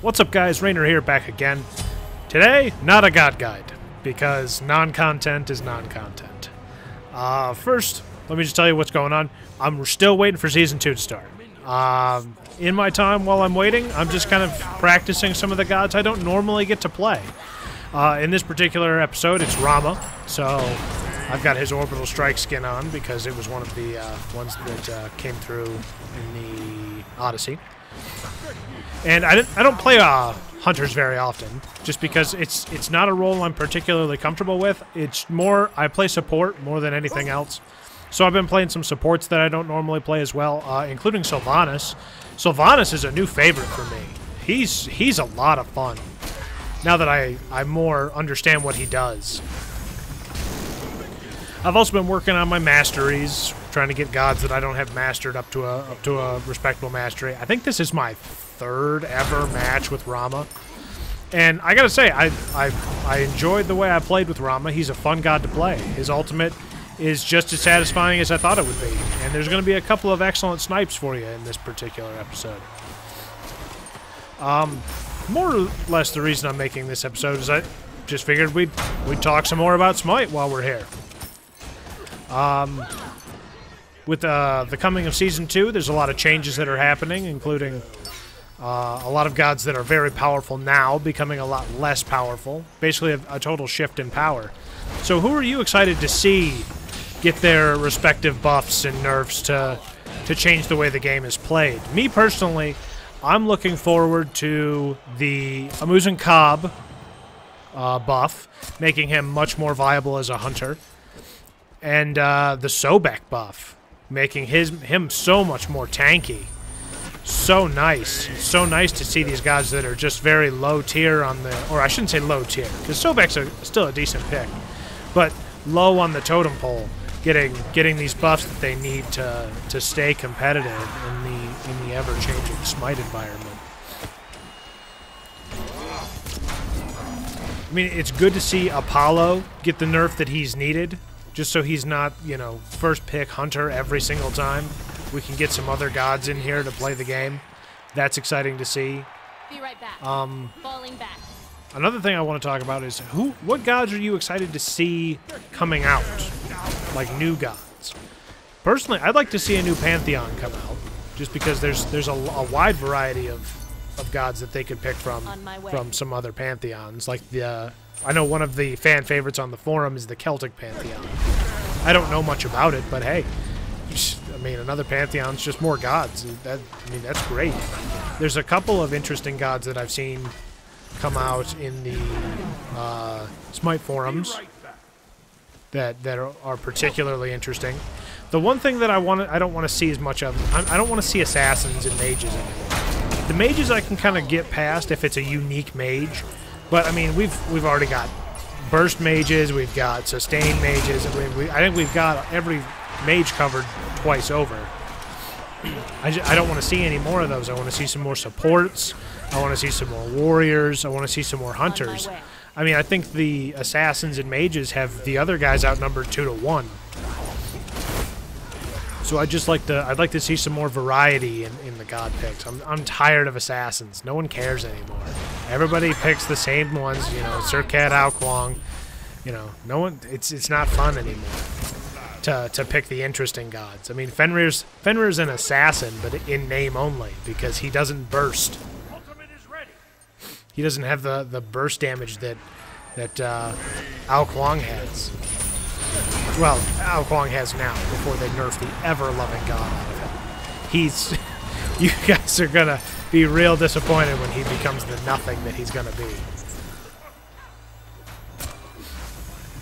What's up guys, Rainer here, back again. Today, not a God Guide, because non-content is non-content. First, let me just tell you what's going on. I'm still waiting for Season 2 to start. In my time while I'm waiting, I'm just kind of practicing some of the gods I don't normally get to play. In this particular episode, it's Rama, so I've got his Orbital Strike skin on because it was one of the ones that came through in the Odyssey. And I don't play Hunters very often, just because it's not a role I'm particularly comfortable with. It's more, I play support more than anything else. So I've been playing some supports that I don't normally play as well, including Sylvanas. Sylvanas is a new favorite for me. He's a lot of fun, now that I more understand what he does. I've also been working on my masteries, trying to get gods that I don't have mastered up to a respectable mastery. I think this is my third ever match with Rama, and I gotta say, I enjoyed the way I played with Rama. He's a fun god to play. His ultimate is just as satisfying as I thought it would be, and there's going to be a couple of excellent snipes for you in this particular episode. More or less the reason I'm making this episode is I just figured we'd talk some more about Smite while we're here. With the coming of Season 2, there's a lot of changes that are happening, including a lot of gods that are very powerful now becoming a lot less powerful. Basically a total shift in power. So who are you excited to see get their respective buffs and nerfs to change the way the game is played? Me personally, I'm looking forward to the Amuzin Cobb buff, making him much more viable as a hunter. And the Sobek buff, making him so much more tanky. So nice. It's so nice to see these guys that are just very low tier on the... Or I shouldn't say low tier, because Sobek's still a decent pick. But low on the totem pole, getting these buffs that they need to stay competitive in the ever-changing Smite environment. I mean, it's good to see Apollo get the nerf that he's needed, just so he's not, you know, first pick hunter every single time. We can get some other gods in here to play the game. That's exciting to see. Be right back. Falling back. Another thing I want to talk about is what gods are you excited to see coming out? Like new gods. Personally, I'd like to see a new Pantheon come out, just because there's a wide variety of gods that they could pick from some other pantheons. Like I know one of the fan favorites on the forum is the Celtic Pantheon. I don't know much about it, but hey, I mean, another pantheon's just more gods. I mean, that's great. There's a couple of interesting gods that I've seen come out in the Smite forums that are particularly interesting. The one thing that I don't want to see as much of, I don't want to see assassins and mages anymore. The mages I can kind of get past if it's a unique mage, but I mean, we've already got burst mages, we've got sustain mages, and I think we've got every mage covered twice over. I don't want to see any more of those. I want to see some more supports. I want to see some more warriors. I want to see some more hunters. I mean, I think the assassins and mages have the other guys outnumbered 2-1. So I'd like to see some more variety in the god picks. I'm tired of assassins. No one cares anymore. Everybody picks the same ones. You know, Surkat, Ao Kuang. You know, no one. It's not fun anymore to pick the interesting gods. I mean, Fenrir's an assassin, but in name only, because he doesn't burst. He doesn't have the burst damage that Ao Kuang has. Well, Ao Kuang has now, before they nerf the ever-loving god out of him. You guys are gonna be real disappointed when he becomes the nothing that he's gonna be.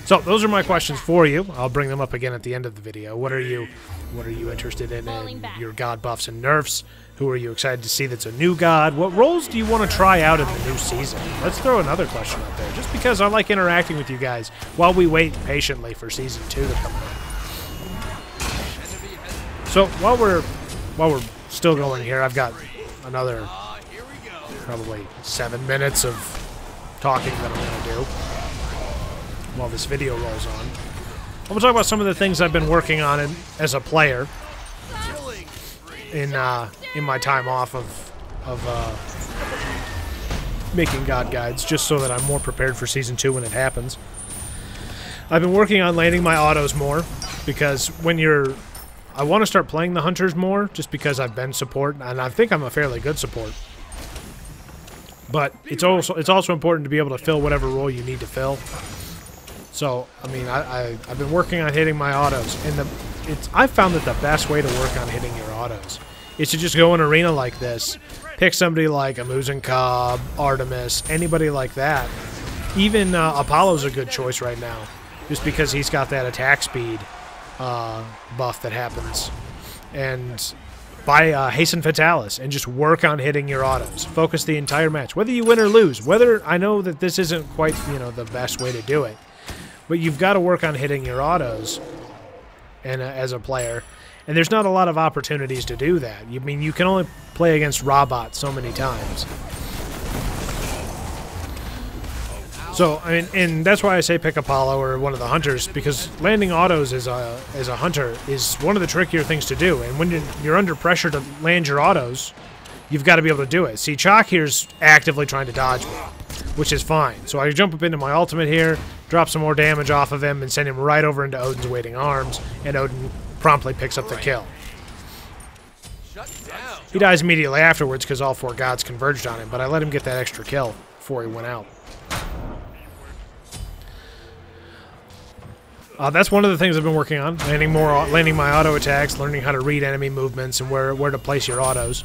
So those are my questions for you. I'll bring them up again at the end of the video. What are you interested in your god buffs and nerfs? Who are you excited to see that's a new god? What roles do you want to try out in the new season? Let's throw another question up there, just because I like interacting with you guys while we wait patiently for Season 2 to come out. So while we're still going here, I've got another probably 7 minutes of talking that I'm going to do while this video rolls on. I'm going to talk about some of the things I've been working on as a player in my time off of making God guides just so that I'm more prepared for Season 2 when it happens. I've been working on landing my autos more because when you're... I want to start playing the Hunters more just because I've been support, and I think I'm a fairly good support. But it's also important to be able to fill whatever role you need to fill. So, I mean, I've been working on hitting my autos, and I found that the best way to work on hitting your autos is to just go in an arena like this, pick somebody like Amusin Cobb, Artemis, anybody like that. Even Apollo's a good choice right now, just because he's got that attack speed buff that happens. And buy Hasten Fatalis and just work on hitting your autos. Focus the entire match, whether you win or lose. Whether I know that this isn't quite, you know, the best way to do it, but you've got to work on hitting your autos, and as a player, and there's not a lot of opportunities to do that. I mean, you can only play against Robot so many times. So, I mean, and that's why I say pick Apollo or one of the Hunters, because landing autos as a Hunter is one of the trickier things to do. And when you're under pressure to land your autos, you've got to be able to do it. See, Chalk here's actively trying to dodge me, which is fine. So I jump up into my ultimate here, drop some more damage off of him, and send him right over into Odin's waiting arms, and Odin promptly picks up the kill. He dies immediately afterwards because all 4 gods converged on him, but I let him get that extra kill before he went out. That's one of the things I've been working on, landing my auto attacks, learning how to read enemy movements and where to place your autos.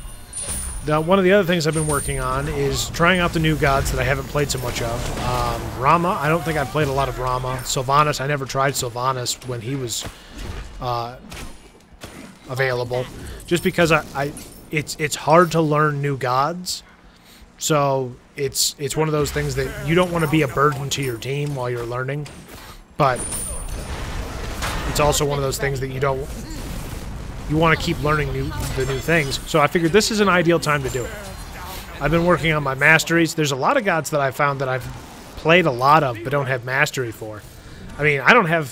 One of the other things I've been working on is trying out the new gods that I haven't played so much of. Rama, I don't think I've played a lot of Rama. Sylvanas, I never tried Sylvanas when he was available, just because it's hard to learn new gods. So it's one of those things that you don't want to be a burden to your team while you're learning, but it's also one of those things that you want to keep learning the new things. So I figured this is an ideal time to do it. I've been working on my masteries. There's a lot of gods that I found that I've played a lot of but don't have mastery for. I mean, I don't have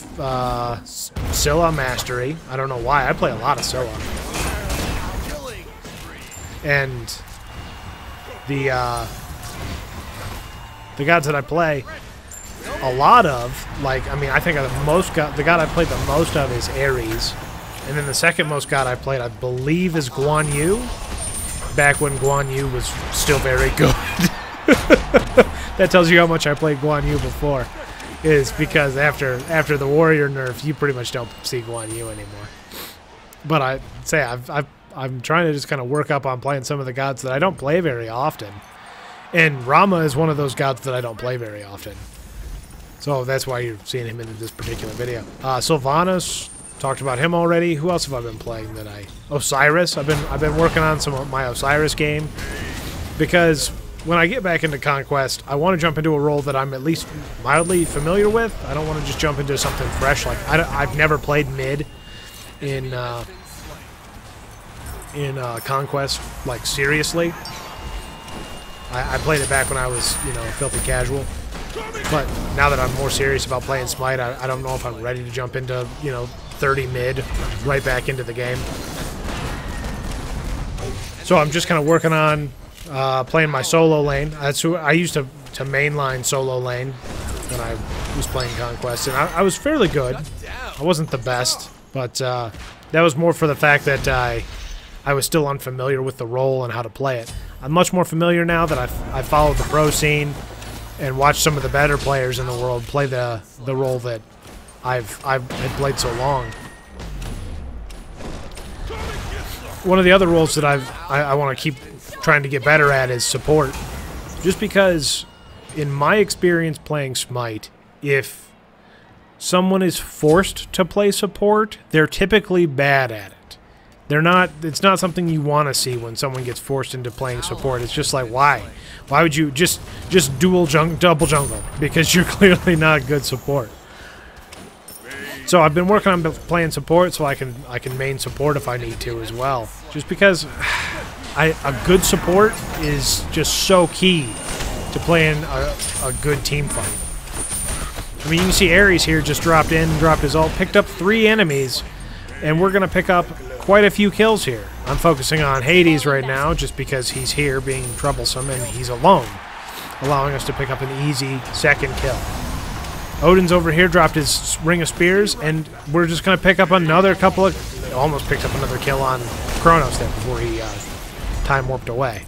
Scylla mastery. I don't know why. I play a lot of Scylla. And the gods that I play a lot of, like, I mean, I think the god I played the most of is Ares. And then the second most god I played, I believe, is Guan Yu. Back when Guan Yu was still very good. That tells you how much I played Guan Yu before. Is because after the warrior nerf, you pretty much don't see Guan Yu anymore. But I say I'm trying to just kind of work up on playing some of the gods that I don't play very often. And Rama is one of those gods that I don't play very often. So that's why you're seeing him in this particular video. Sylvanas, talked about him already. Who else have I been playing that Osiris. I've been working on some of my Osiris game, because when I get back into Conquest, I want to jump into a role that I'm at least mildly familiar with. I don't want to just jump into something fresh. Like I've never played mid in Conquest, like, seriously. I played it back when I was, you know, filthy casual. But now that I'm more serious about playing Smite, I don't know if I'm ready to jump into, you know, 30 mid right back into the game. So I'm just kind of working on playing my solo lane. That's who I used to mainline solo lane when I was playing Conquest, and I was fairly good. I wasn't the best, but that was more for the fact that I was still unfamiliar with the role and how to play it. I'm much more familiar now that I've followed the pro scene and watched some of the better players in the world play the role that I've played so long. One of the other roles that I want to keep trying to get better at is support. Just because, in my experience playing Smite, if someone is forced to play support, they're typically bad at it. It's not something you want to see when someone gets forced into playing support. It's just like, why? Why would you just double jungle? Because you're clearly not good support. So I've been working on playing support so I can main support if I need to as well. Just because a good support is just so key to playing a good team fight. I mean, you can see Ares here just dropped in, dropped his ult, picked up 3 enemies, and we're going to pick up quite a few kills here. I'm focusing on Hades right now just because he's here being troublesome and he's alone. allowing us to pick up an easy second kill. Odin's over here dropped his Ring of Spears, and we're just going to pick up another couple of... Almost picked up another kill on Kronos there before he time warped away.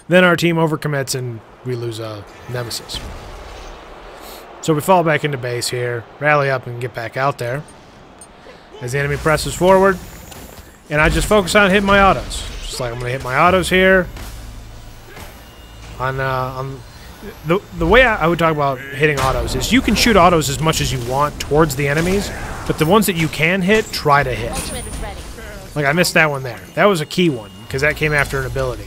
Then our team overcommits and we lose a Nemesis. So we fall back into base here, rally up and get back out there as the enemy presses forward. And I just focus on hitting my autos. Just like I'm going to hit my autos here. On the way I would talk about hitting autos is you can shoot autos as much as you want towards the enemies, but the ones that you can hit, try to hit. Like I missed that one there. That was a key one because that came after an ability.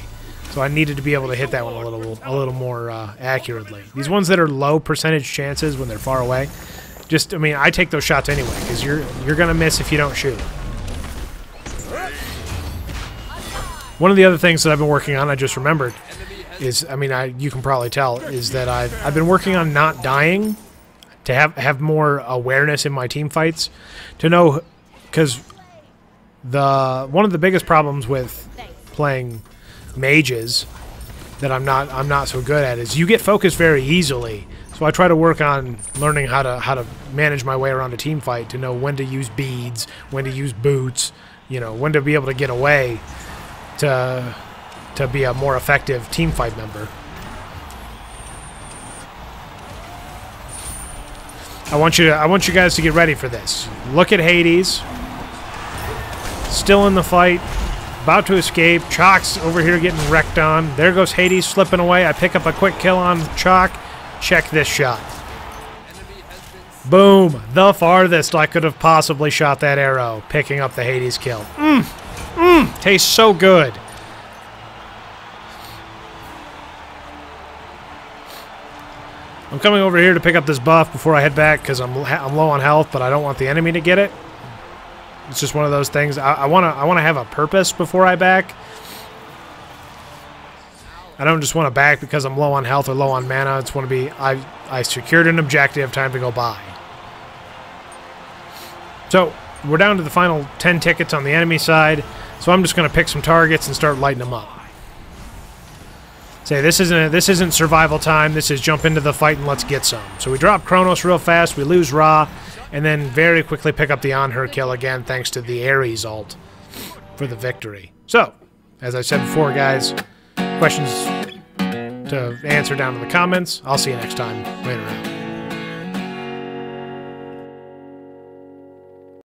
So I needed to be able to hit that one a little more accurately. These ones that are low percentage chances when they're far away, just, I mean, I take those shots anyway because you're gonna miss if you don't shoot. One of the other things that I've been working on, I just remembered, is, I mean, you can probably tell, is that I've been working on not dying, to have more awareness in my team fights, to know, because one of the biggest problems with playing mages that I'm not so good at is you get focused very easily. So I try to work on learning how to manage my way around a team fight, to know when to use beads, when to use boots, you know, when to be able to get away to be a more effective team fight member. I want you guys to get ready for this. Look at Hades. Still in the fight. About to escape. Chalk's over here getting wrecked on. There goes Hades slipping away. I pick up a quick kill on Chalk. Check this shot. Boom. The farthest I could have possibly shot that arrow. Picking up the Hades kill. Tastes so good. I'm coming over here to pick up this buff before I head back because I'm low on health, but I don't want the enemy to get it. It's just one of those things. I want to have a purpose before I back. I don't just want to back because I'm low on health or low on mana. I just want to be, I secured an objective, time to go by. So we're down to the final 10 tickets on the enemy side, so I'm just going to pick some targets and start lighting them up. Say, this isn't survival time, this is jump into the fight and let's get some. So we drop Kronos real fast, we lose Ra, and then very quickly pick up the on-her kill again thanks to the Ares ult for the victory. So, as I said before, guys, questions to answer down in the comments. I'll see you next time. Later out.